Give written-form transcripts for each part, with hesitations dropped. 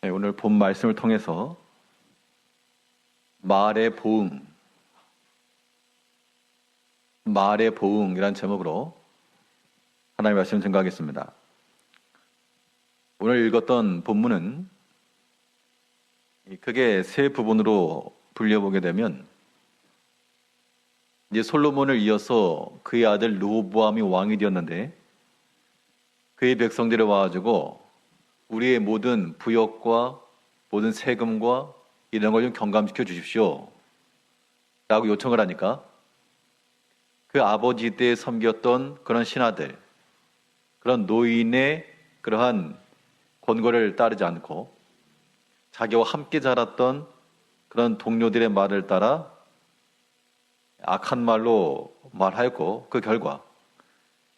네, 오늘 본 말씀을 통해서 말의 보응이란 제목으로 하나님의 말씀을 증거하겠습니다. 오늘 읽었던 본문은 크게 세 부분으로 분려보게 되면 이제 솔로몬을 이어서 그의 아들 르호보암이 왕이 되었는데 그의 백성들이 와가지고 우리의 모든 부역과 모든 세금과 이런 걸 좀 경감시켜 주십시오 라고 요청을 하니까 그 아버지 때 섬겼던 그런 신하들, 그런 노인의 그러한 권고를 따르지 않고 자기와 함께 자랐던 그런 동료들의 말을 따라 악한 말로 말하였고, 그 결과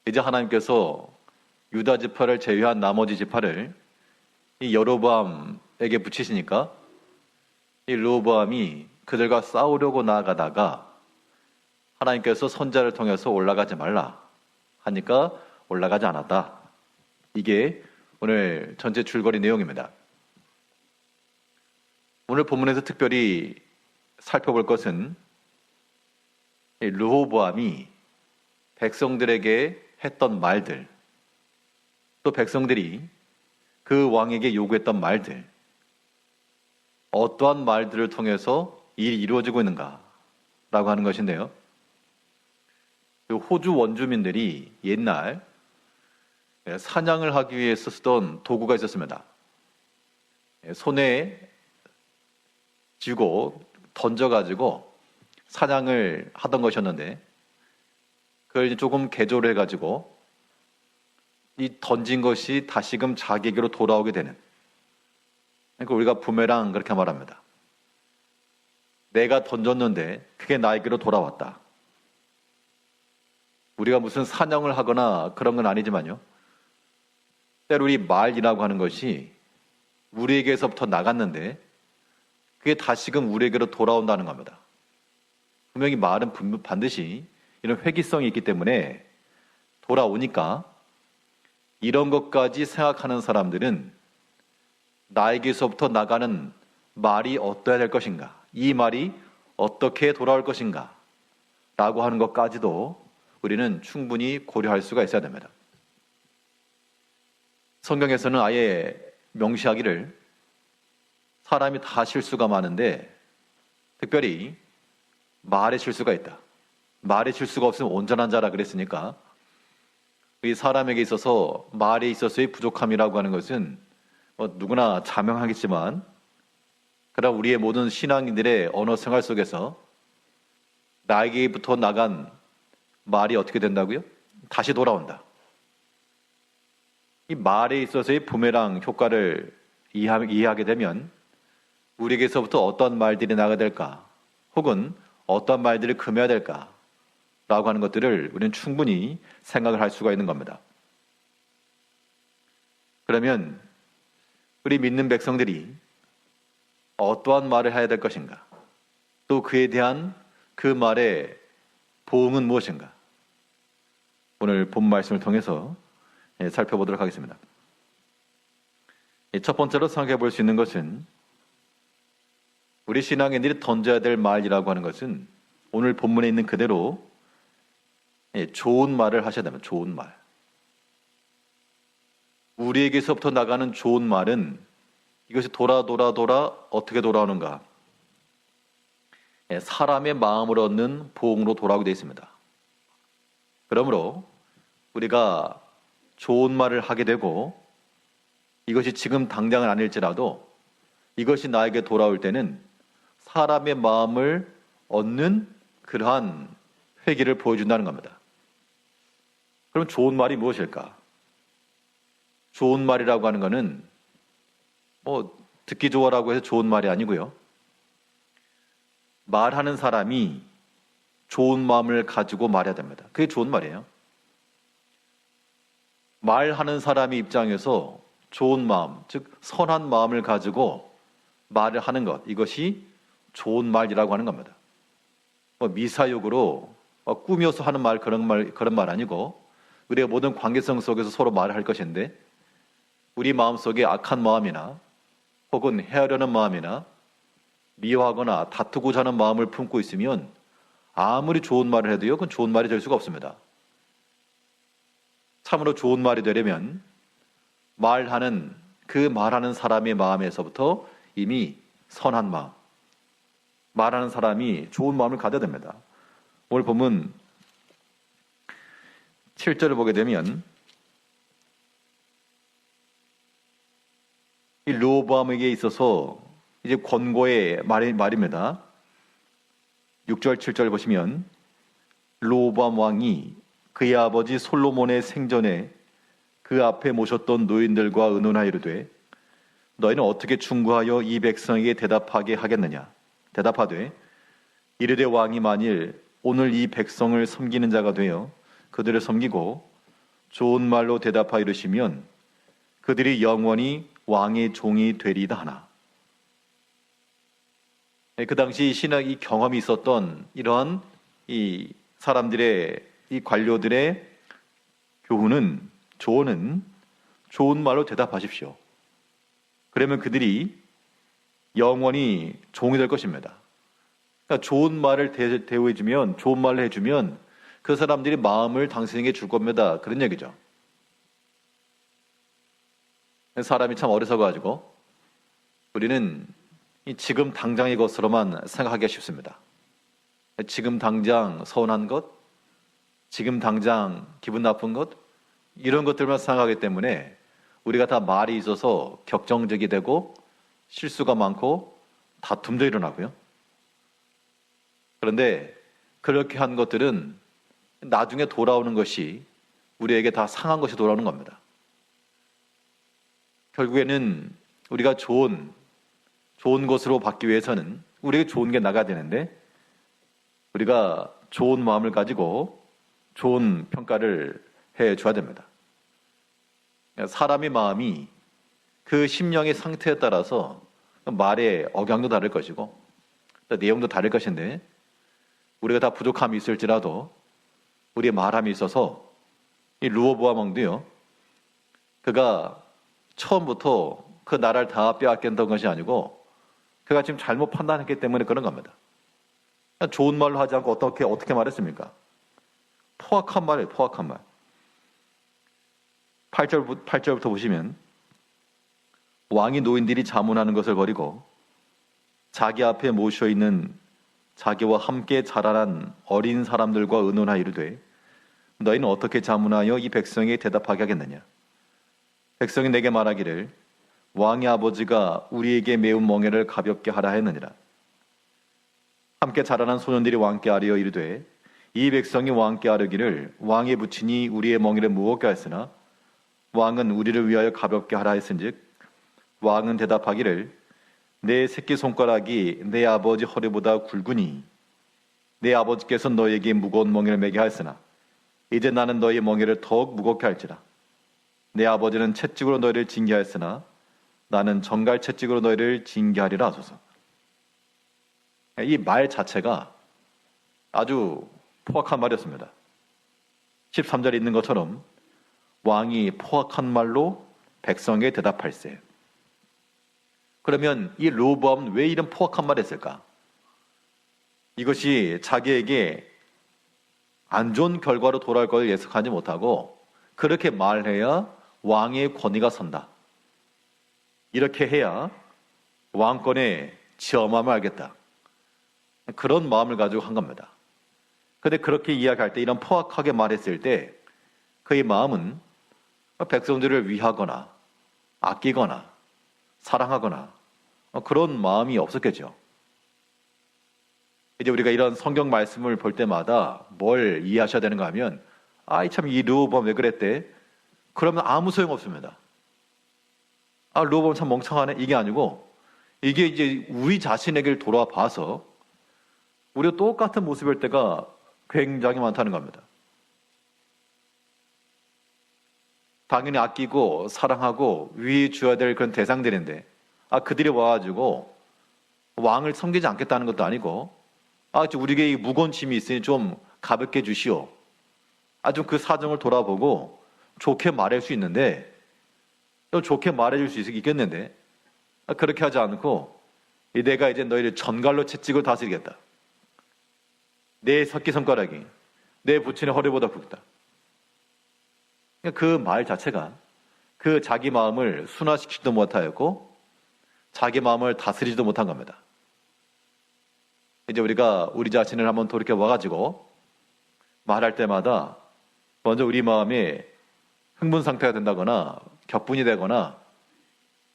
이제 하나님께서 유다 지파를 제외한 나머지 지파를 이 여로보암에게 붙이시니까 이 르호보암이 그들과 싸우려고 나아가다가 하나님께서 선자를 통해서 올라가지 말라 하니까 올라가지 않았다. 이게 오늘 전체 줄거리 내용입니다. 오늘 본문에서 특별히 살펴볼 것은 르호보암이 백성들에게 했던 말들, 또 백성들이 그 왕에게 요구했던 말들, 어떠한 말들을 통해서 일이 이루어지고 있는가 라고 하는 것인데요. 호주 원주민들이 옛날 사냥을 하기 위해서 쓰던 도구가 있었습니다. 손에 쥐고 던져가지고 사냥을 하던 것이었는데 그걸 조금 개조를 해가지고 이 던진 것이 다시금 자기에게로 돌아오게 되는, 그러니까 우리가 부메랑 그렇게 말합니다. 내가 던졌는데 그게 나에게로 돌아왔다. 우리가 무슨 사냥을 하거나 그런 건 아니지만요, 때로 우리 말이라고 하는 것이 우리에게서부터 나갔는데 그게 다시금 우리에게로 돌아온다는 겁니다. 분명히 말은 반드시 이런 회귀성이 있기 때문에 돌아오니까 이런 것까지 생각하는 사람들은 나에게서부터 나가는 말이 어떠해야 될 것인가, 이 말이 어떻게 돌아올 것인가 라고 하는 것까지도 우리는 충분히 고려할 수가 있어야 됩니다. 성경에서는 아예 명시하기를 사람이 다 실수가 많은데 특별히 말의 실수가 있다. 말의 실수가 없으면 온전한 자라 그랬으니까 이 사람에게 있어서 말에 있어서의 부족함이라고 하는 것은 누구나 자명하겠지만, 그러나 우리의 모든 신앙인들의 언어 생활 속에서 나에게부터 나간 말이 어떻게 된다고요? 다시 돌아온다. 이 말에 있어서의 부메랑 효과를 이해하게 되면 우리에게서부터 어떤 말들이 나가야 될까, 혹은 어떤 말들을 금해야 될까 라고 하는 것들을 우리는 충분히 생각을 할 수가 있는 겁니다. 그러면 우리 믿는 백성들이 어떠한 말을 해야 될 것인가, 또 그에 대한 그 말의 보응은 무엇인가, 오늘 본 말씀을 통해서 살펴보도록 하겠습니다. 첫 번째로 생각해 볼 수 있는 것은 우리 신앙인들이 던져야 될 말이라고 하는 것은 오늘 본문에 있는 그대로 좋은 말을 하셔야 됩니다. 좋은 말. 우리에게서부터 나가는 좋은 말은 이것이 돌아 어떻게 돌아오는가? 사람의 마음을 얻는 보응으로 돌아오게 되어 있습니다. 그러므로 우리가 좋은 말을 하게 되고 이것이 지금 당장은 아닐지라도 이것이 나에게 돌아올 때는 사람의 마음을 얻는 그러한 회개를 보여준다는 겁니다. 그럼 좋은 말이 무엇일까? 좋은 말이라고 하는 것은 듣기 좋아라고 해서 좋은 말이 아니고요, 말하는 사람이 좋은 마음을 가지고 말해야 됩니다. 그게 좋은 말이에요. 말하는 사람의 입장에서 좋은 마음, 즉 선한 마음을 가지고 말을 하는 것, 이것이 좋은 말이라고 하는 겁니다. 미사역으로 꾸며서 하는 말, 그런 말 아니고 우리가 모든 관계성 속에서 서로 말을 할 것인데 우리 마음속에 악한 마음이나 혹은 헤아려는 마음이나 미워하거나 다투고자 하는 마음을 품고 있으면 아무리 좋은 말을 해도요, 그건 좋은 말이 될 수가 없습니다. 참으로 좋은 말이 되려면 그 말하는 사람의 마음에서부터 이미 선한 마음, 말하는 사람이 좋은 마음을 가져야 됩니다. 오늘 보면 7절을 보게 되면 이 르호보암에게 있어서 이제 권고의 말입니다. 6절, 7절 보시면 르호보암 왕이 그의 아버지 솔로몬의 생전에 그 앞에 모셨던 노인들과 의논하이르되 너희는 어떻게 충고하여 이 백성에게 대답하게 하겠느냐? 대답하되 이르되 왕이 만일 오늘 이 백성을 섬기는 자가 되어 그들을 섬기고 좋은 말로 대답하여 이르시면 그들이 영원히 왕의 종이 되리이다 하나. 그 당시 신학이 경험이 있었던 이러한 이 사람들의 이 관료들의 조언은 좋은 말로 대답하십시오. 그러면 그들이 영원히 종이 될 것입니다. 그러니까 좋은 말을 대우해주면, 좋은 말을 해주면 그 사람들이 마음을 당신에게 줄 겁니다. 그런 얘기죠. 사람이 참 어리석어가지고 우리는 지금 당장의 것으로만 생각하기가 쉽습니다. 지금 당장 서운한 것, 지금 당장 기분 나쁜 것, 이런 것들만 생각하기 때문에 우리가 다 말이 있어서 격정적이 되고 실수가 많고 다툼도 일어나고요. 그런데 그렇게 한 것들은 나중에 돌아오는 것이 우리에게 다 상한 것이 돌아오는 겁니다. 결국에는 우리가 좋은 것으로 받기 위해서는 우리에게 좋은 게 나가야 되는데 우리가 좋은 마음을 가지고 좋은 평가를 해줘야 됩니다. 사람의 마음이 그 심령의 상태에 따라서 말의 억양도 다를 것이고 내용도 다를 것인데 우리가 다 부족함이 있을지라도 우리의 말함이 있어서 이 르호보암 왕도요, 그가 처음부터 그 나라를 다 빼앗겼던 것이 아니고 그가 지금 잘못 판단했기 때문에 그런 겁니다. 좋은 말로 하지 않고 어떻게 말했습니까? 포악한 말이에요. 포악한 말. 8절부터 보시면 왕이 노인들이 자문하는 것을 버리고 자기 앞에 모셔있는 자기와 함께 자라난 어린 사람들과 의논하여 이르되 너희는 어떻게 자문하여 이 백성에게 대답하게 하겠느냐? 백성이 내게 말하기를 왕의 아버지가 우리에게 매운 멍에를 가볍게 하라 했느니라. 함께 자라난 소년들이 왕께 아뢰어 이르되 이 백성이 왕께 아뢰기를 왕의 부친이 우리의 멍에를 무겁게 하였으나 왕은 우리를 위하여 가볍게 하라 했은즉 왕은 대답하기를 내 새끼손가락이 내 아버지 허리보다 굵으니 내 아버지께서 너에게 무거운 멍에를 매게 하였으나 이제 나는 너의 멍에를 더욱 무겁게 할지라. 내 아버지는 채찍으로 너희를 징계하였으나 나는 정갈 채찍으로 너희를 징계하리라 하소서. 이 말 자체가 아주 포악한 말이었습니다. 13절에 있는 것처럼 왕이 포악한 말로 백성에게 대답할세. 그러면 이 르호보암은 왜 이런 포악한 말을 했을까? 이것이 자기에게 안 좋은 결과로 돌아올 것을 예측하지 못하고 그렇게 말해야 왕의 권위가 선다. 이렇게 해야 왕권의 지엄함을 알겠다. 그런 마음을 가지고 한 겁니다. 그런데 그렇게 이야기할 때, 이런 포악하게 말했을 때 그의 마음은 백성들을 위하거나 아끼거나 사랑하거나 그런 마음이 없었겠죠. 이제 우리가 이런 성경 말씀을 볼 때마다 뭘 이해하셔야 되는가 하면 참 이 르호보암 왜 그랬대? 그러면 아무 소용 없습니다. 르호보암 참 멍청하네? 이게 아니고 이게 이제 우리 자신에게 돌아와 봐서 우리가 똑같은 모습일 때가 굉장히 많다는 겁니다. 당연히 아끼고 사랑하고 위해 줘야 될 그런 대상들인데 그들이 와가지고 왕을 섬기지 않겠다는 것도 아니고 우리에게 이 무거운 짐이 있으니 좀 가볍게 주시오. 좀 그 사정을 돌아보고 좋게 말할 수 있는데 좋게 말해줄 수 있겠는데 그렇게 하지 않고 내가 이제 너희를 전갈로 채찍으로 다스리겠다. 내 새끼손가락이 내 부친의 허리보다 굵다. 그 말 자체가 그 자기 마음을 순화시키지도 못하였고 자기 마음을 다스리지도 못한 겁니다. 이제 우리가 우리 자신을 한번 돌이켜 와가지고 말할 때마다 먼저 우리 마음에 흥분 상태가 된다거나 격분이 되거나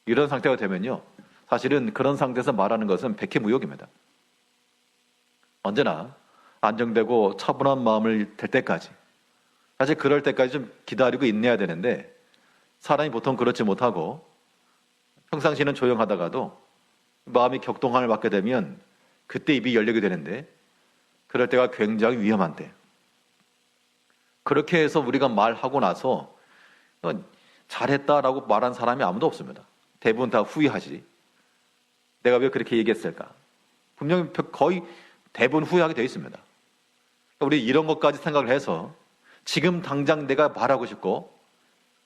이런 상태가 되면요, 사실은 그런 상태에서 말하는 것은 백해무용입니다. 언제나 안정되고 차분한 마음을 될 때까지, 사실 그럴 때까지 좀 기다리고 인내해야 되는데 사람이 보통 그렇지 못하고 평상시는 조용하다가도 마음이 격동함을 받게 되면 그때 입이 열리게 되는데, 그럴 때가 굉장히 위험한 때. 그렇게 해서 우리가 말하고 나서 잘했다라고 말한 사람이 아무도 없습니다. 대부분 다 후회하지. 내가 왜 그렇게 얘기했을까? 분명히 거의 대부분 후회하게 되어 있습니다. 우리 이런 것까지 생각을 해서 지금 당장 내가 말하고 싶고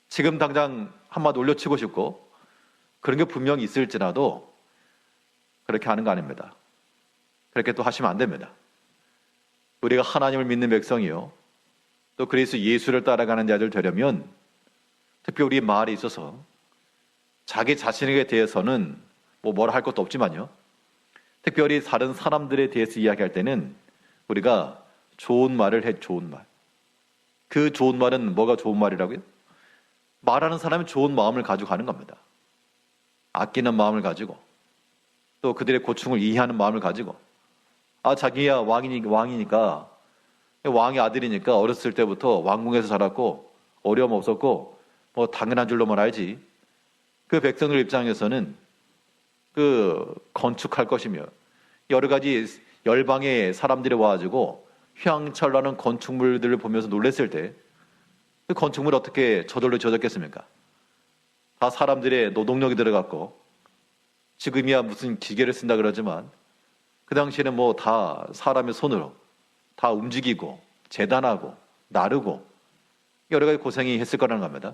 지금 당장 한마디 올려치고 싶고 그런 게 분명히 있을지라도 그렇게 하는 거 아닙니다. 그렇게 또 하시면 안 됩니다. 우리가 하나님을 믿는 백성이요, 또 그리스도 예수를 따라가는 자들 되려면 특히 우리 말에 있어서 자기 자신에게 대해서는 뭐라 할 것도 없지만요, 특별히 다른 사람들에 대해서 이야기할 때는 우리가 좋은 말을 해. 좋은 말. 그 좋은 말은 뭐가 좋은 말이라고요? 말하는 사람이 좋은 마음을 가지고 가는 겁니다. 아끼는 마음을 가지고, 또 그들의 고충을 이해하는 마음을 가지고, 자기야 왕이니까, 왕의 아들이니까 어렸을 때부터 왕궁에서 자랐고 어려움 없었고 뭐 당연한 줄로만 알지. 그 백성들 입장에서는 그 건축할 것이며 여러 가지 열방의 사람들이 와가지고 휘황찬란한 건축물들을 보면서 놀랐을 때 그 건축물 어떻게 저절로 지어졌겠습니까? 다 사람들의 노동력이 들어갔고, 지금이야 무슨 기계를 쓴다 그러지만 그 당시에는 뭐 다 사람의 손으로 다 움직이고 재단하고 나르고 여러 가지 고생이 했을 거라는 겁니다.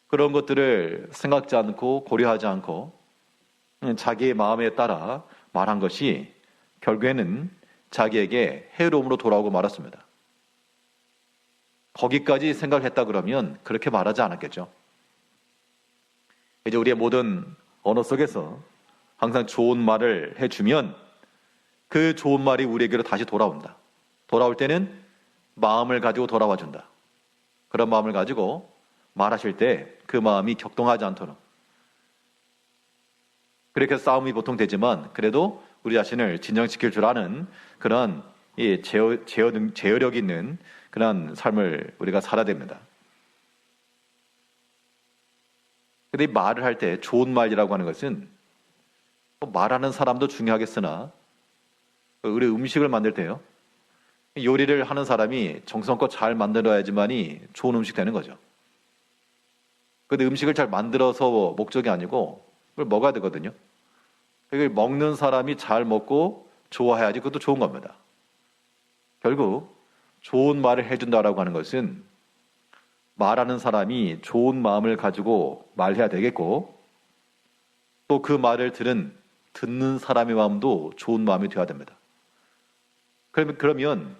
그런 것들을 생각지 않고 고려하지 않고 자기의 마음에 따라 말한 것이 결국에는 자기에게 해로움으로 돌아오고 말았습니다. 거기까지 생각을 했다 그러면 그렇게 말하지 않았겠죠. 이제 우리의 모든 언어 속에서 항상 좋은 말을 해주면 그 좋은 말이 우리에게로 다시 돌아온다. 돌아올 때는 마음을 가지고 돌아와 준다. 그런 마음을 가지고 말하실 때 그 마음이 격동하지 않도록. 그렇게 해서 싸움이 보통 되지만 그래도 우리 자신을 진정시킬 줄 아는 그런 제어력 있는 그런 삶을 우리가 살아야 됩니다. 근데 이 말을 할 때 좋은 말이라고 하는 것은 말하는 사람도 중요하겠으나 우리 음식을 만들 때요, 요리를 하는 사람이 정성껏 잘 만들어야지만이 좋은 음식 되는 거죠. 근데 음식을 잘 만들어서 목적이 아니고 그걸 먹어야 되거든요. 그걸 먹는 사람이 잘 먹고 좋아해야지 그것도 좋은 겁니다. 결국 좋은 말을 해준다라고 하는 것은 말하는 사람이 좋은 마음을 가지고 말해야 되겠고, 또 그 말을 듣는 사람의 마음도 좋은 마음이 되어야 됩니다. 그러면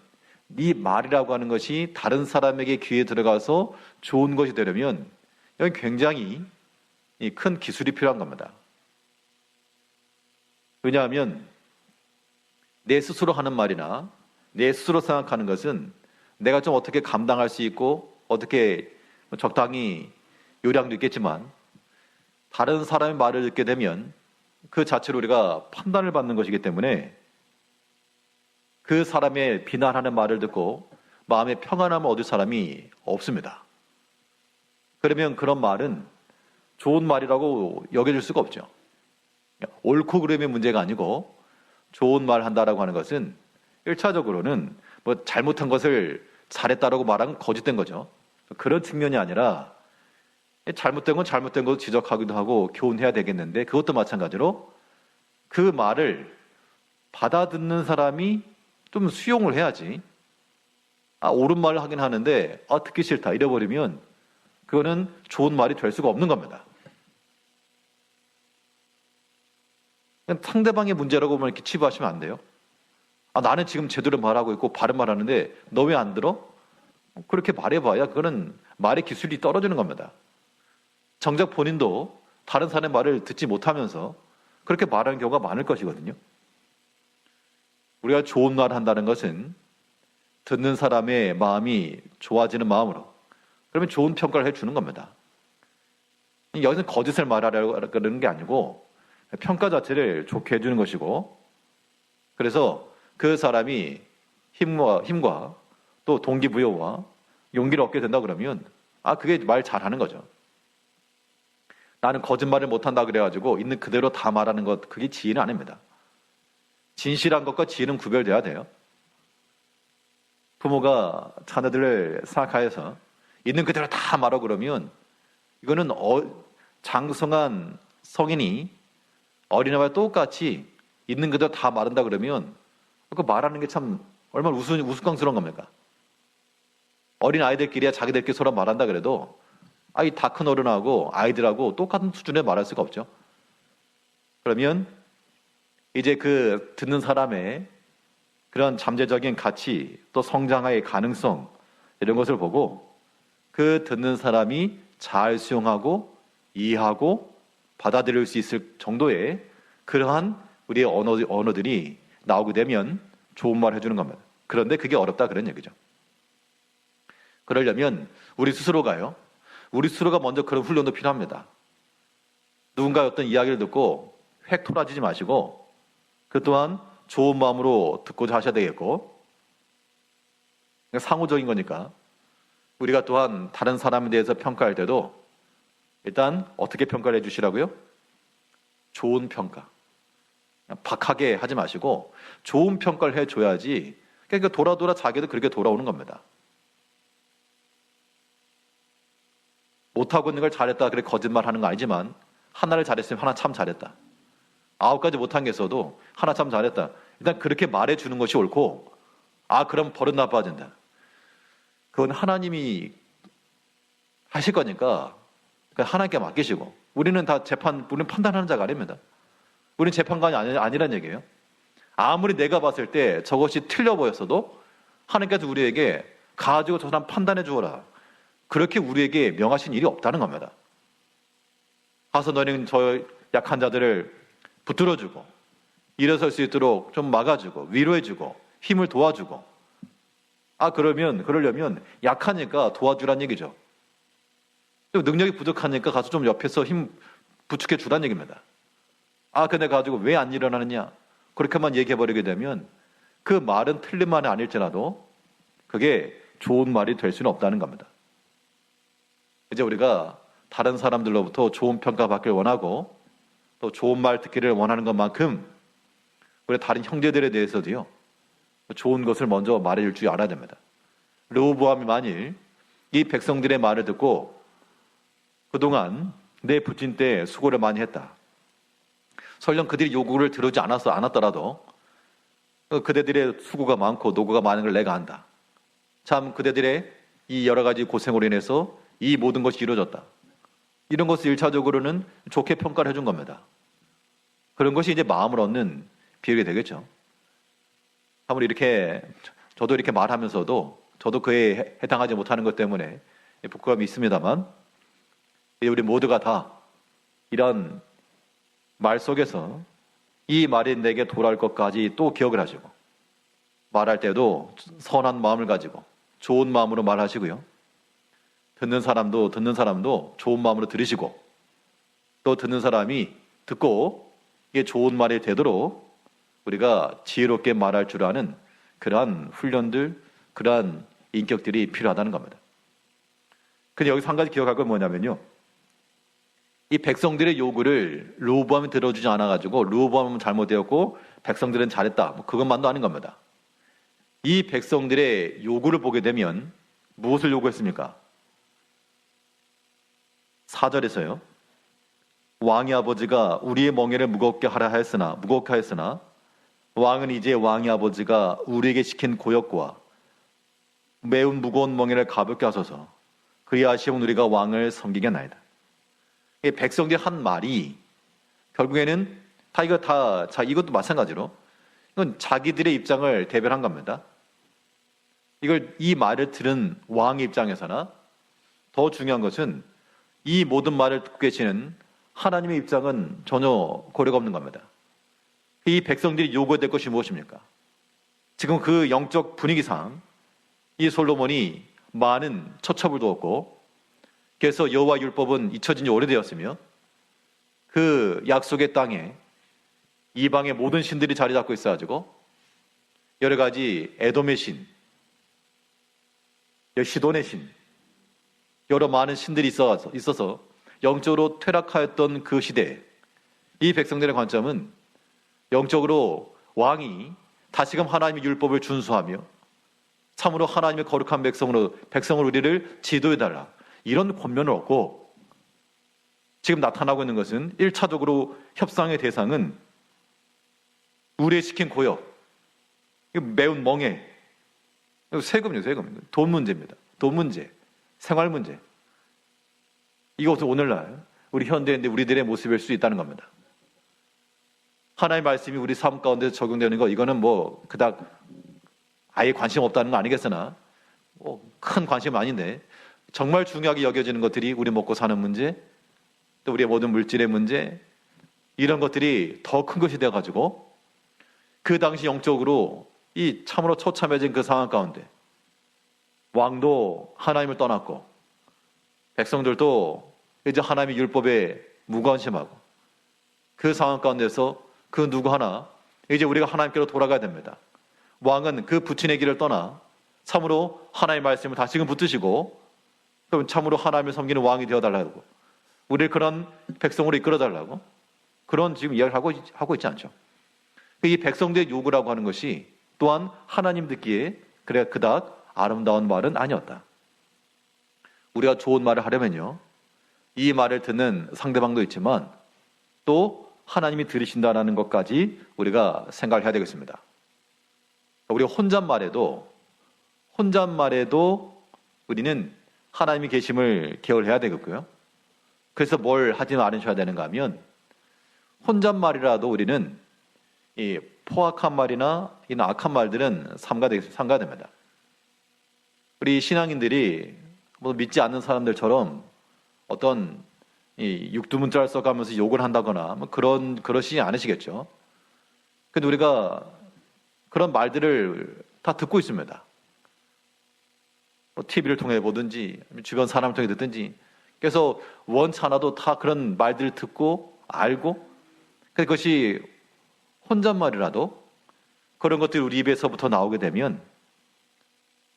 네 말이라고 하는 것이 다른 사람에게 귀에 들어가서 좋은 것이 되려면 여기 굉장히 큰 기술이 필요한 겁니다. 왜냐하면 내 스스로 하는 말이나 내 스스로 생각하는 것은 내가 좀 어떻게 감당할 수 있고 어떻게 적당히 요량도 있겠지만, 다른 사람의 말을 듣게 되면 그 자체로 우리가 판단을 받는 것이기 때문에 그 사람의 비난하는 말을 듣고 마음의 평안함을 얻을 사람이 없습니다. 그러면 그런 말은 좋은 말이라고 여겨질 수가 없죠. 옳고 그름의 문제가 아니고, 좋은 말 한다라고 하는 것은 1차적으로는 뭐 잘못한 것을 잘했다라고 말하면 거짓된 거죠. 그런 측면이 아니라 잘못된 건 잘못된 거 지적하기도 하고 교훈해야 되겠는데, 그것도 마찬가지로 그 말을 받아듣는 사람이 좀 수용을 해야지. 옳은 말을 하긴 하는데 듣기 싫다 이래버리면 그거는 좋은 말이 될 수가 없는 겁니다. 그냥 상대방의 문제라고만 이렇게 치부하시면 안 돼요. 아, 나는 지금 제대로 말하고 있고 바른 말하는데 너 왜 안 들어? 그렇게 말해봐야 그거는 말의 기술이 떨어지는 겁니다. 정작 본인도 다른 사람의 말을 듣지 못하면서 그렇게 말하는 경우가 많을 것이거든요. 우리가 좋은 말을 한다는 것은 듣는 사람의 마음이 좋아지는 마음으로, 그러면 좋은 평가를 해주는 겁니다. 여기서 거짓을 말하려고 그러는 게 아니고 평가 자체를 좋게 해주는 것이고, 그래서 그 사람이 힘과 또 동기부여와 용기를 얻게 된다 그러면 그게 말 잘하는 거죠. 나는 거짓말을 못한다 그래가지고 있는 그대로 다 말하는 것, 그게 지혜는 아닙니다. 진실한 것과 지혜는 구별돼야 돼요. 부모가 자녀들을 생각하여서 있는 그대로 다 말하고 그러면 이거는 장성한 성인이 어린아이와 똑같이 있는 그대로 다 말한다 그러면 그 말하는 게 참 얼마나 우스꽝스러운 겁니까? 어린 아이들끼리야 자기들끼리 서로 말한다 그래도 이 다 큰 어른하고 아이들하고 똑같은 수준에 말할 수가 없죠. 그러면 이제 그 듣는 사람의 그런 잠재적인 가치, 또 성장의 가능성, 이런 것을 보고 그 듣는 사람이 잘 수용하고 이해하고 받아들일 수 있을 정도의 그러한 우리의 언어들이 나오게 되면 좋은 말 해주는 겁니다. 그런데 그게 어렵다 그런 얘기죠. 그러려면 우리 스스로가 먼저 그런 훈련도 필요합니다. 누군가의 어떤 이야기를 듣고 획 토라지지 마시고 그 또한 좋은 마음으로 듣고자 하셔야 되겠고, 상호적인 거니까 우리가 또한 다른 사람에 대해서 평가할 때도 일단 어떻게 평가를 해주시라고요? 좋은 평가. 박하게 하지 마시고 좋은 평가를 해줘야지. 그러니까 돌아 자기도 그렇게 돌아오는 겁니다. 못하고 있는 걸 잘했다 그래 거짓말 하는 거 아니지만 하나를 잘했으면 하나 참 잘했다. 9가지 못한 게 있어도 하나 참 잘했다. 일단 그렇게 말해주는 것이 옳고, 그럼 버릇 나빠진다. 그건 하나님이 하실 거니까 하나님께 맡기시고, 우리는 우리는 판단하는 자가 아닙니다. 우리는 재판관이 아니란 얘기예요. 아무리 내가 봤을 때 저것이 틀려 보였어도 하나님께서 우리에게 가지고 저 사람 판단해 주어라. 그렇게 우리에게 명하신 일이 없다는 겁니다. 가서 너는 저 약한 자들을 붙들어주고 일어설 수 있도록 좀 막아주고 위로해주고 힘을 도와주고, 그러려면 약하니까 도와주란 얘기죠. 능력이 부족하니까 가서 좀 옆에서 힘 부축해 주란 얘기입니다. 근데 가지고 왜 안 일어나느냐 그렇게만 얘기해버리게 되면 그 말은 틀린 말이 아닐지라도 그게 좋은 말이 될 수는 없다는 겁니다. 이제 우리가 다른 사람들로부터 좋은 평가 받기를 원하고 또 좋은 말 듣기를 원하는 것만큼 우리 다른 형제들에 대해서도요, 좋은 것을 먼저 말해줄 줄 알아야 됩니다. 르호보암이 만일 이 백성들의 말을 듣고 그동안 내 부친 때 수고를 많이 했다. 설령 그들이 요구를 들어오지 않았더라도 그대들의 수고가 많고 노고가 많은 걸 내가 안다. 참 그대들의 이 여러 가지 고생으로 인해서 이 모든 것이 이루어졌다. 이런 것을 1차적으로는 좋게 평가를 해준 겁니다. 그런 것이 이제 마음을 얻는 비유가 되겠죠. 아무리 저도 이렇게 말하면서도 저도 그에 해당하지 못하는 것 때문에 부끄러움이 있습니다만, 우리 모두가 다 이런 말 속에서 이 말이 내게 돌아올 것까지 또 기억을 하시고, 말할 때도 선한 마음을 가지고 좋은 마음으로 말하시고요. 듣는 사람도 좋은 마음으로 들으시고, 또 듣는 사람이 듣고 이게 좋은 말이 되도록 우리가 지혜롭게 말할 줄 아는 그러한 훈련들, 그러한 인격들이 필요하다는 겁니다. 근데 여기서 한 가지 기억할 건 뭐냐면요, 이 백성들의 요구를 르호보암이 들어주지 않아가지고 르호보암은 잘못되었고 백성들은 잘했다, 그것만도 아닌 겁니다. 이 백성들의 요구를 보게 되면 무엇을 요구했습니까? 4절에서요. 왕의 아버지가 우리의 멍에를 무겁게 하였으나 왕은 이제 왕의 아버지가 우리에게 시킨 고역과 매우 무거운 멍에를 가볍게 하소서. 그리하시면 우리가 왕을 섬기겠나이다. 백성들이 한 말이 결국에는 이것도 마찬가지로 이건 자기들의 입장을 대변한 겁니다. 이 말을 들은 왕의 입장에서나 더 중요한 것은 이 모든 말을 듣고 계시는 하나님의 입장은 전혀 고려가 없는 겁니다. 이 백성들이 요구될 것이 무엇입니까? 지금 그 영적 분위기상 이 솔로몬이 많은 처첩을 두었고, 그래서 여호와 율법은 잊혀진 지 오래되었으며 그 약속의 땅에 이방의 모든 신들이 자리 잡고 있어가지고 여러 가지 에돔의 신, 시돈의 신, 여러 많은 신들이 있어서 영적으로 퇴락하였던 그 시대에 이 백성들의 관점은 영적으로 왕이 다시금 하나님의 율법을 준수하며 참으로 하나님의 거룩한 백성으로 우리를 지도해달라, 이런 권면을 얻고, 지금 나타나고 있는 것은 1차적으로 협상의 대상은 우레시킨 고역, 매운 멍해, 세금, 돈 문제입니다. 돈 문제, 생활 문제. 이것도 오늘날 우리 현대인들 우리들의 모습일 수 있다는 겁니다. 하나님의 말씀이 우리 삶 가운데 적용되는 거, 이거는 뭐 그닥 아예 관심 없다는 거 아니겠으나 큰 관심은 아닌데, 정말 중요하게 여겨지는 것들이 우리 먹고 사는 문제, 또 우리의 모든 물질의 문제, 이런 것들이 더 큰 것이 되어가지고 그 당시 영적으로 이 참으로 처참해진 그 상황 가운데 왕도 하나님을 떠났고 백성들도 이제 하나님의 율법에 무관심하고, 그 상황 가운데서 그 누구 하나 이제 우리가 하나님께로 돌아가야 됩니다. 왕은 그 부친의 길을 떠나 참으로 하나님의 말씀을 다시금 붙드시고, 그럼 참으로 하나님을 섬기는 왕이 되어달라고, 우리를 그런 백성으로 이끌어달라고, 그런 지금 이야기를 하고 있지 않죠. 이 백성들의 요구라고 하는 것이 또한 하나님 듣기에 그래 그닥 아름다운 말은 아니었다. 우리가 좋은 말을 하려면요, 이 말을 듣는 상대방도 있지만 또 하나님이 들으신다는 것까지 우리가 생각을 해야 되겠습니다. 우리가 혼잣말에도 우리는 하나님이 계심을 기억을 해야 되겠고요. 그래서 뭘 하지 않으셔야 되는가 하면, 혼잣말이라도 우리는 이 포악한 말이나 이런 악한 말들은 삼가야 됩니다. 우리 신앙인들이 뭐 믿지 않는 사람들처럼 어떤 이 육두문자를 써가면서 욕을 한다거나 뭐 그러시지 않으시겠죠. 근데 우리가 그런 말들을 다 듣고 있습니다. 뭐 TV를 통해 보든지 주변 사람을 통해 듣든지, 그래서 원치 않아도 다 그런 말들을 듣고 알고, 그것이 혼잣말이라도 그런 것들이 우리 입에서부터 나오게 되면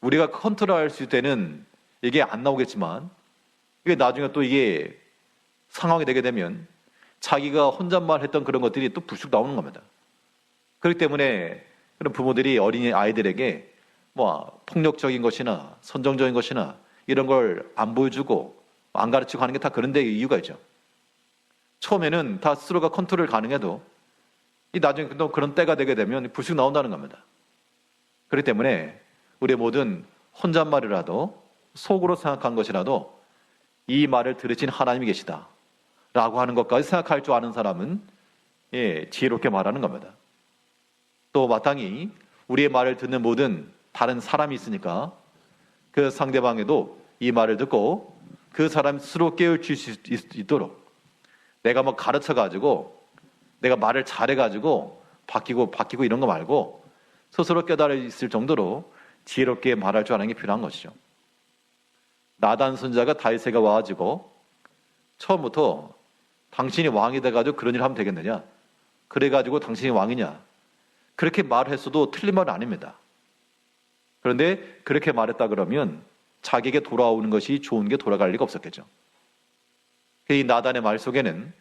우리가 컨트롤할 수 있는, 이게 안 나오겠지만 이게 나중에 또 이게 상황이 되게 되면 자기가 혼잣말 했던 그런 것들이 또 불쑥 나오는 겁니다. 그렇기 때문에 그런 부모들이 어린이 아이들에게 뭐 폭력적인 것이나 선정적인 것이나 이런 걸 안 보여주고 안 가르치고 하는 게 다 그런 데 이유가 있죠. 처음에는 다 스스로가 컨트롤 가능해도 이 나중에 또 그런 때가 되게 되면 불쑥 나온다는 겁니다. 그렇기 때문에 우리의 모든 혼잣말이라도 속으로 생각한 것이라도 이 말을 들으신 하나님이 계시다 라고 하는 것까지 생각할 줄 아는 사람은 지혜롭게 말하는 겁니다. 또 마땅히 우리의 말을 듣는 모든 다른 사람이 있으니까 그 상대방에도 이 말을 듣고 그 사람 스스로 깨우칠 수 있도록, 내가 뭐 가르쳐가지고 내가 말을 잘해가지고 바뀌고 이런 거 말고 스스로 깨달아 있을 정도로 지혜롭게 말할 줄 아는 게 필요한 것이죠. 나단 선지자가 다윗에게 와가지고 처음부터 당신이 왕이 돼가지고 그런 일 하면 되겠느냐, 그래가지고 당신이 왕이냐, 그렇게 말했어도 틀린 말은 아닙니다. 그런데 그렇게 말했다 그러면 자기에게 돌아오는 것이 좋은 게 돌아갈 리가 없었겠죠. 이 나단의 말 속에는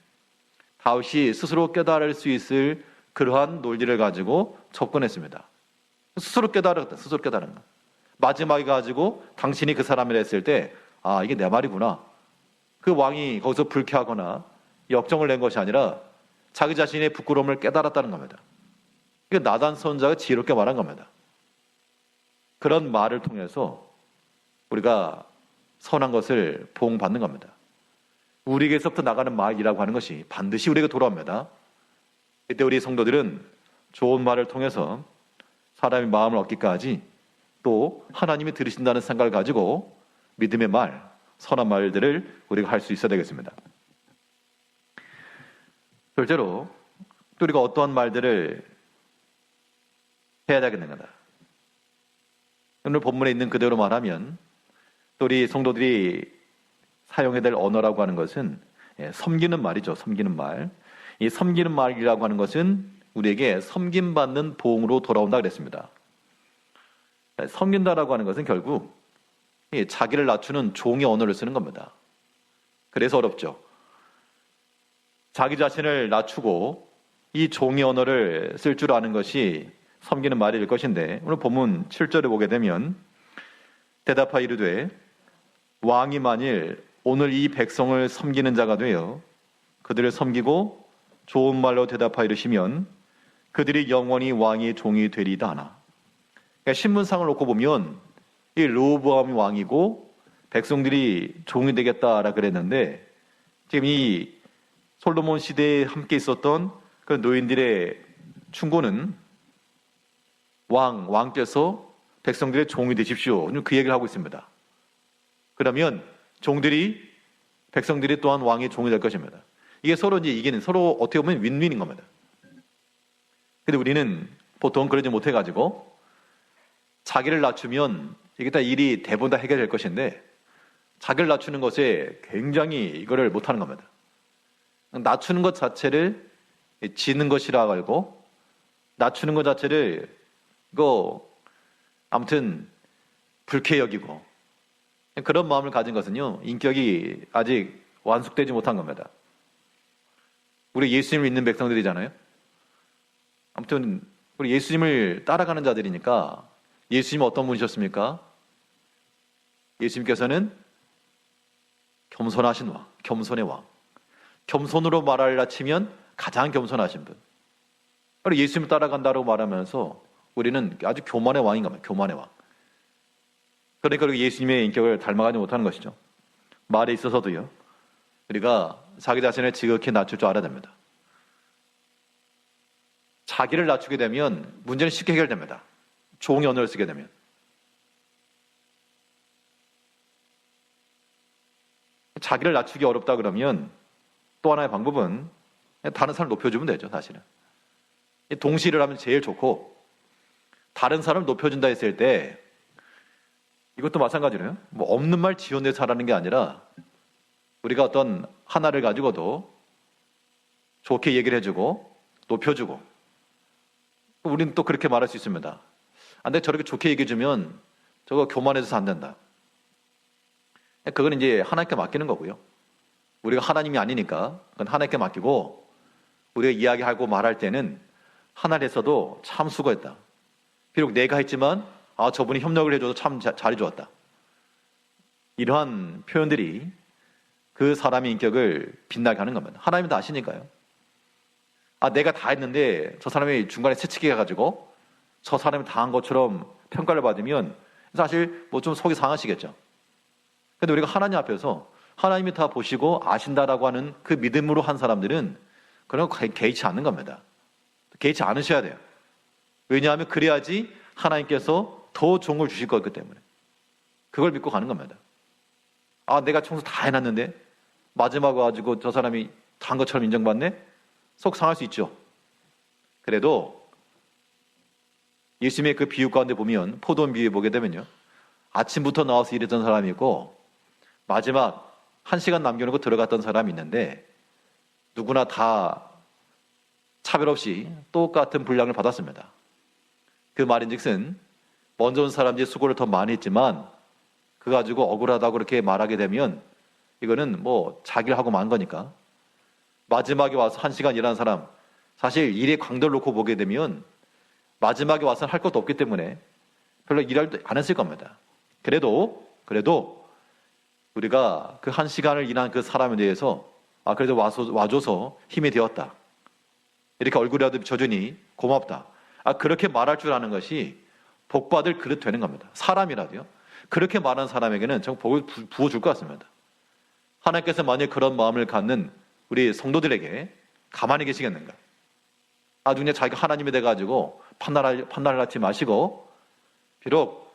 다윗이 스스로 깨달을 수 있을 그러한 논리를 가지고 접근했습니다. 스스로 깨달은 거. 마지막에 가지고 당신이 그 사람을 했을 때, 아, 이게 내 말이구나. 그 왕이 거기서 불쾌하거나 역정을 낸 것이 아니라 자기 자신의 부끄러움을 깨달았다는 겁니다. 이게 나단 선지자가 지혜롭게 말한 겁니다. 그런 말을 통해서 우리가 선한 것을 보응받는 겁니다. 우리에게서부터 나가는 말이라고 하는 것이 반드시 우리에게 돌아옵니다. 이때 우리 성도들은 좋은 말을 통해서 사람의 마음을 얻기까지 또 하나님이 들으신다는 생각을 가지고 믿음의 말, 선한 말들을 우리가 할 수 있어야 되겠습니다. 둘째로 또 우리가 어떠한 말들을 해야 되겠는가. 오늘 본문에 있는 그대로 말하면 또 우리 성도들이 사용해야 될 언어라고 하는 것은 섬기는 말이죠. 섬기는 말. 이 섬기는 말이라고 하는 것은 우리에게 섬김받는 보응으로 돌아온다 그랬습니다. 섬긴다라고 하는 것은 결국 자기를 낮추는 종의 언어를 쓰는 겁니다. 그래서 어렵죠. 자기 자신을 낮추고 이 종의 언어를 쓸 줄 아는 것이 섬기는 말일 것인데 오늘 본문 7절에 보게 되면 대답하여 이르되 왕이 만일 오늘 이 백성을 섬기는 자가 되어 그들을 섬기고 좋은 말로 대답하여 이르시면 그들이 영원히 왕의 종이 되리이다 하나. 그러니까 신문상을 놓고 보면 이 르호보암이 왕이고 백성들이 종이 되겠다라 그랬는데 지금 이 솔로몬 시대에 함께 있었던 그 노인들의 충고는 왕께서 백성들의 종이 되십시오. 그 얘기를 하고 있습니다. 그러면 백성들이 또한 왕의 종이 될 것입니다. 이게 서로 이제 이기는, 서로 어떻게 보면 윈윈인 겁니다. 근데 우리는 보통 그러지 못해가지고 자기를 낮추면 이게 다 일이 대부분 다 해결될 것인데 자기를 낮추는 것에 굉장히 이거를 못하는 겁니다. 낮추는 것 자체를 지는 것이라 알고 낮추는 것 자체를 이거 아무튼 불쾌 여기고 그런 마음을 가진 것은요 인격이 아직 완숙되지 못한 겁니다. 우리 예수님을 믿는 백성들이잖아요. 아무튼 우리 예수님을 따라가는 자들이니까 예수님은 어떤 분이셨습니까? 예수님께서는 겸손하신 왕, 겸손의 왕. 겸손으로 말하려 치면 가장 겸손하신 분. 그리고 예수님을 따라간다고 말하면서 우리는 아주 교만의 왕인 겁니다. 교만의 왕. 그러니까 예수님의 인격을 닮아가지 못하는 것이죠. 말에 있어서도요. 우리가 자기 자신을 지극히 낮출 줄 알아야 됩니다. 자기를 낮추게 되면 문제는 쉽게 해결됩니다. 종의 언어를 쓰게 되면. 자기를 낮추기 어렵다 그러면 또 하나의 방법은 다른 사람을 높여주면 되죠. 사실은. 동시를 하면 제일 좋고 다른 사람을 높여준다 했을 때 이것도 마찬가지로요. 뭐 없는 말 지어내 잘하는 게 아니라 우리가 어떤 하나를 가지고도 좋게 얘기를 해주고 높여주고 우리는 또 그렇게 말할 수 있습니다. 근데 저렇게 좋게 얘기해주면 저거 교만해서 안 된다. 그건 이제 하나님께 맡기는 거고요. 우리가 하나님이 아니니까 그건 하나님께 맡기고 우리가 이야기하고 말할 때는 하나를 했어도 참 수고했다. 비록 내가 했지만 저분이 협력을 해줘서 참 잘해주었다. 이러한 표현들이 그 사람의 인격을 빛나게 하는 겁니다. 하나님은 다 아시니까요. 내가 다 했는데 저 사람이 중간에 새치기 해가지고 저 사람이 다 한 것처럼 평가를 받으면 사실 뭐 좀 속이 상하시겠죠. 근데 우리가 하나님 앞에서 하나님이 다 보시고 아신다라고 하는 그 믿음으로 한 사람들은 그런 거 개의치 않는 겁니다. 개의치 않으셔야 돼요. 왜냐하면 그래야지 하나님께서 더 종을 주실 거기 때문에. 그걸 믿고 가는 겁니다. 내가 청소 다 해놨는데 마지막에 가지고 저 사람이 다 한 것처럼 인정받네? 속 상할 수 있죠. 그래도 예수님의 그 비유 가운데 보면 포도원 비유에 보게 되면요. 아침부터 나와서 일했던 사람이 있고 마지막 1시간 남겨놓고 들어갔던 사람이 있는데 누구나 다 차별 없이 똑같은 분량을 받았습니다. 그 말인즉슨 먼저 온 사람들이 수고를 더 많이 했지만 그거 가지고 억울하다고 그렇게 말하게 되면 이거는 뭐 자기를 하고 만 거니까 마지막에 와서 1시간 일하는 사람 사실 일의 강도를 놓고 보게 되면 마지막에 와서는 할 것도 없기 때문에 별로 일을 안 했을 겁니다. 그래도 우리가 그 1시간을 일한 그 사람에 대해서 그래도 와줘서 힘이 되었다. 이렇게 얼굴이라도 비춰주니 고맙다. 그렇게 말할 줄 아는 것이 복받을 그릇 되는 겁니다. 사람이라도요. 그렇게 말하는 사람에게는 정말 복을 부어줄 것 같습니다. 하나님께서 만약 그런 마음을 갖는 우리 성도들에게 가만히 계시겠는가? 나중에 자기가 하나님이 돼가지고 판단을 하지 마시고, 비록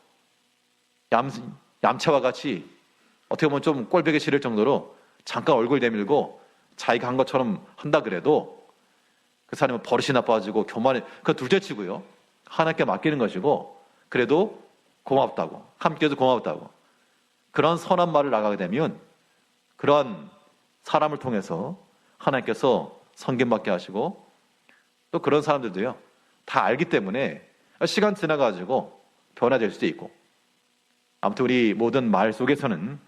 얌체와 같이 어떻게 보면 좀 꼴보기 싫을 정도로 잠깐 얼굴 내밀고 자기가 한 것처럼 한다 그래도 그 사람은 버릇이 나빠지고 교만해, 그 둘째치고요. 하나님께 맡기는 것이고, 그래도 고맙다고, 함께해서 고맙다고, 그런 선한 말을 나가게 되면 그런 사람을 통해서 하나님께서 섬김받게 하시고, 또 그런 사람들도요, 다 알기 때문에 시간 지나가지고 변화될 수도 있고, 아무튼 우리 모든 말 속에서는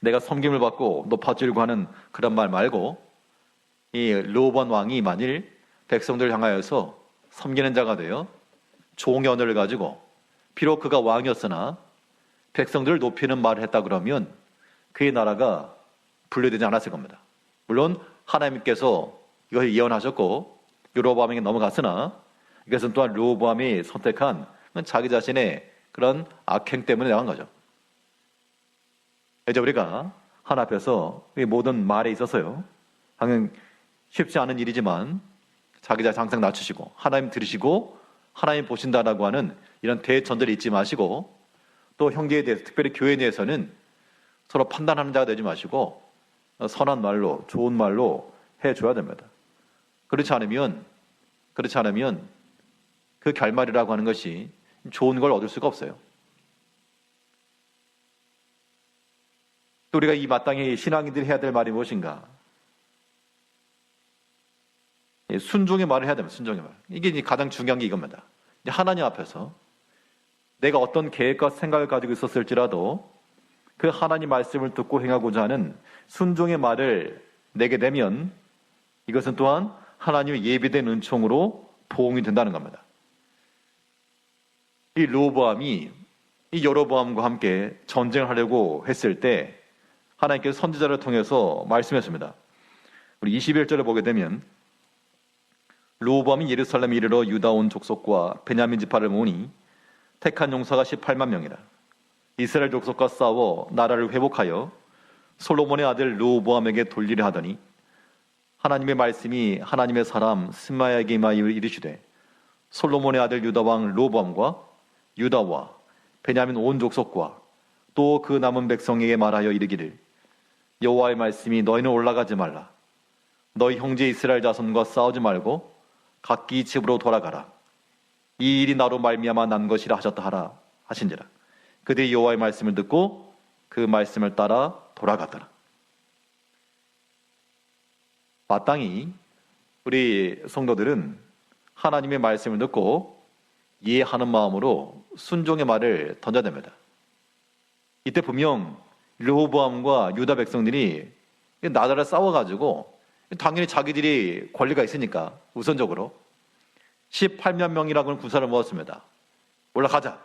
내가 섬김을 받고 높아지려고 하는 그런 말 말고, 이 르호보암 왕이 만일 백성들을 향하여서 섬기는 자가 되어 좋은 언어를 가지고, 비록 그가 왕이었으나 백성들을 높이는 말을 했다 그러면 그의 나라가 분裂되지 않았을 겁니다. 물론 하나님께서 이것을 예언하셨고 르호보암에게 넘어갔으나, 이것은 또한 르호보암이 선택한 자기 자신의 그런 악행 때문에 나간 거죠. 이제 우리가 하나님 앞에서 이 모든 말에 있어서요, 당연 쉽지 않은 일이지만 자기 자신 항상 낮추시고 하나님 들으시고 하나님 보신다라고 하는 이런 대전제를 잊지 마시고, 또 형제에 대해서, 특별히 교회에 대해서는 서로 판단하는 자가 되지 마시고 선한 말로, 좋은 말로 해줘야 됩니다. 그렇지 않으면 그 결말이라고 하는 것이 좋은 걸 얻을 수가 없어요. 또 우리가 이 마땅히 신앙인들이 해야 될 말이 무엇인가? 순종의 말을 해야 됩니다. 순종의 말. 이게 이제 가장 중요한 게 이겁니다. 하나님 앞에서 내가 어떤 계획과 생각을 가지고 있었을지라도 그 하나님 말씀을 듣고 행하고자 하는 순종의 말을 내게 되면 이것은 또한 하나님의 예비된 은총으로 보응이 된다는 겁니다. 이 르호보암이 이 여로보암과 함께 전쟁을 하려고 했을 때 하나님께서 선지자를 통해서 말씀했습니다. 우리 21절을 보게 되면, 르호보암이 예루살렘에 이르러 유다 온 족속과 베냐민 지파를 모으니 택한 용사가 18만 명이라. 이스라엘 족속과 싸워 나라를 회복하여 솔로몬의 아들 르호보암에게 돌리려 하더니, 하나님의 말씀이 하나님의 사람 스마야에게 임하여 이르시되, 솔로몬의 아들 유다 왕 르호보암과 유다와 베냐민 온 족속과 또 그 남은 백성에게 말하여 이르기를, 여호와의 말씀이 너희는 올라가지 말라. 너희 형제 이스라엘 자손과 싸우지 말고 각기 집으로 돌아가라. 이 일이 나로 말미암아 난 것이라 하셨다 하라 하신지라. 그들이 여호와의 말씀을 듣고 그 말씀을 따라 돌아갔더라. 마땅히 우리 성도들은 하나님의 말씀을 듣고 이해하는 마음으로 순종의 말을 던져야 됩니다. 이때 분명 르호보암과 유다 백성들이 나라를 싸워가지고 당연히 자기들이 권리가 있으니까 우선적으로 18만 명이라고는 군사를 모았습니다. 올라가자.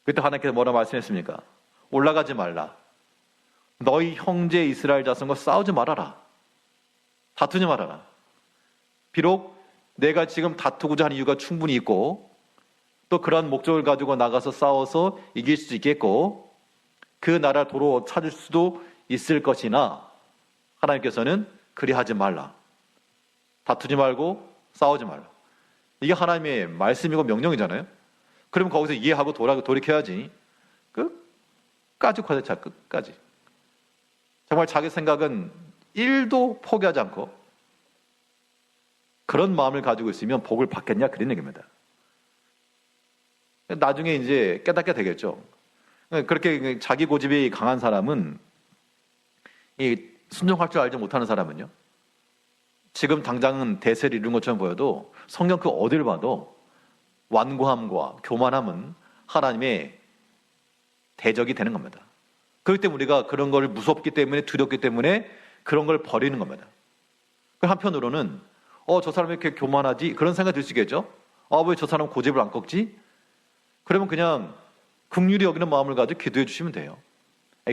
그때 하나님께서 뭐라 말씀했습니까? 올라가지 말라. 너희 형제 이스라엘 자손과 싸우지 말아라. 다투지 말아라. 비록 내가 지금 다투고자 하는 이유가 충분히 있고 또 그러한 목적을 가지고 나가서 싸워서 이길 수도 있겠고 그 나라 도로 찾을 수도 있을 것이나, 하나님께서는 그리하지 말라. 다투지 말고 싸우지 말라. 이게 하나님의 말씀이고 명령이잖아요. 그러면 거기서 이해하고 돌이켜야지. 끝까지 과제차, 끝까지. 정말 자기 생각은 1도 포기하지 않고 그런 마음을 가지고 있으면 복을 받겠냐, 그런 얘기입니다. 나중에 이제 깨닫게 되겠죠. 그렇게 자기 고집이 강한 사람은, 이 순종할 줄 알지 못하는 사람은요, 지금 당장은 대세를 이룬 것처럼 보여도 성경 그 어딜 봐도 완고함과 교만함은 하나님의 대적이 되는 겁니다. 그렇기 때문에 우리가 그런 걸 무섭기 때문에, 두렵기 때문에 그런 걸 버리는 겁니다. 한편으로는 저 사람이 이렇게 교만하지? 그런 생각이 들 수 있겠죠? 왜 저 사람 고집을 안 꺾지? 그러면 그냥 긍휼히 여기는 마음을 가지고 기도해 주시면 돼요.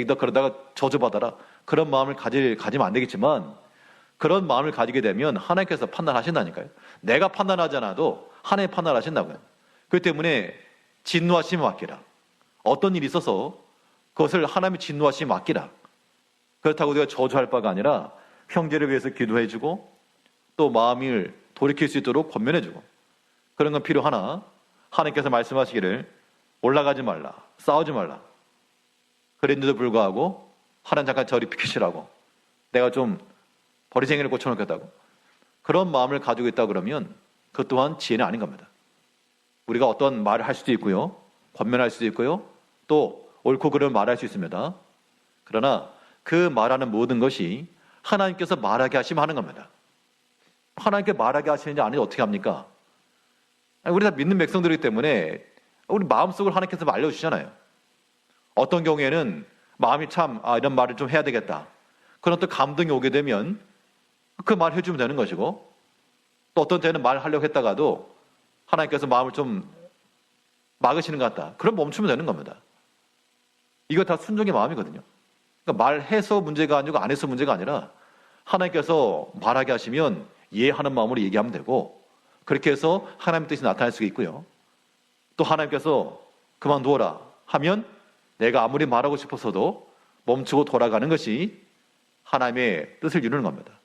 너 그러다가 저주받아라. 그런 마음을 가지면 안 되겠지만, 그런 마음을 가지게 되면 하나님께서 판단하신다니까요. 내가 판단하지 않아도 하나님 판단하신다고요. 그렇기 때문에 진노하심에 맡기라. 어떤 일이 있어서 그것을 하나님의 진노하심에 맡기라. 그렇다고 내가 저주할 바가 아니라 형제를 위해서 기도해주고 또 마음을 돌이킬 수 있도록 권면해주고, 그런 건 필요하나 하나님께서 말씀하시기를 올라가지 말라, 싸우지 말라. 그랬는데도 불구하고 하나님 잠깐 저리 비키시라고, 내가 좀 버리쟁이를 고쳐놓겠다고, 그런 마음을 가지고 있다 그러면 그것 또한 지혜는 아닌 겁니다. 우리가 어떤 말을 할 수도 있고요, 권면할 수도 있고요, 또 옳고 그름을 말할 수 있습니다. 그러나 그 말하는 모든 것이 하나님께서 말하게 하시면 하는 겁니다. 하나님께 말하게 하시는지 아닌지 어떻게 합니까? 우리 다 믿는 백성들이기 때문에 우리 마음속을 하나님께서 알려주시잖아요. 어떤 경우에는 마음이 참 이런 말을 좀 해야 되겠다, 그런 또 감동이 오게 되면 그 말 해주면 되는 것이고, 또 어떤 때는 말하려고 했다가도 하나님께서 마음을 좀 막으시는 것 같다, 그럼 멈추면 되는 겁니다. 이거 다 순종의 마음이거든요. 그러니까 말해서 문제가 아니고 안 해서 문제가 아니라 하나님께서 말하게 하시면 이해하는 마음으로 얘기하면 되고, 그렇게 해서 하나님의 뜻이 나타날 수 있고요. 또 하나님께서 그만두어라 하면 내가 아무리 말하고 싶어서도 멈추고 돌아가는 것이 하나님의 뜻을 이루는 겁니다.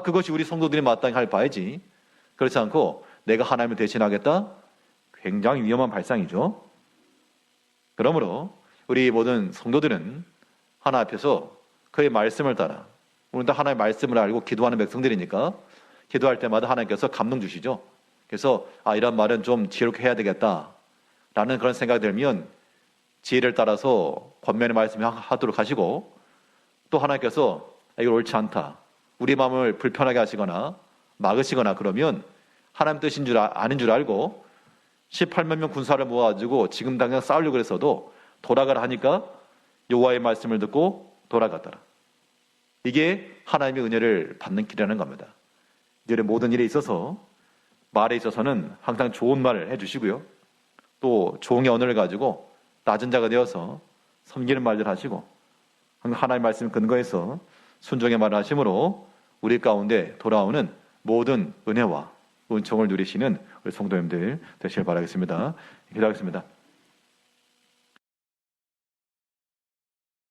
그것이 우리 성도들이 마땅히 할 바이지, 그렇지 않고 내가 하나님을 대신하겠다? 굉장히 위험한 발상이죠. 그러므로 우리 모든 성도들은 하나님 앞에서 그의 말씀을 따라, 우리는 다 하나님의 말씀을 알고 기도하는 백성들이니까 기도할 때마다 하나님께서 감동 주시죠. 그래서 이런 말은 좀 지혜롭게 해야 되겠다 라는 그런 생각이 들면 지혜를 따라서 권면의 말씀을 하도록 하시고, 또 하나님께서 이걸 옳지 않다, 우리 마음을 불편하게 하시거나 막으시거나 그러면 하나님 뜻인 줄 아는 줄 알고 18만 명 군사를 모아가지고 지금 당장 싸우려고 했어도 돌아가라 하니까 여호와의 말씀을 듣고 돌아갔더라. 이게 하나님의 은혜를 받는 길이라는 겁니다. 이제 모든 일에 있어서 말에 있어서는 항상 좋은 말을 해주시고요, 또 종의 언어를 가지고 낮은 자가 되어서 섬기는 말들 하시고, 하나님의 말씀 근거해서 순종의 말을 하심으로 우리 가운데 돌아오는 모든 은혜와 은총을 누리시는 우리 성도님들 되시길 바라겠습니다. 기도하겠습니다.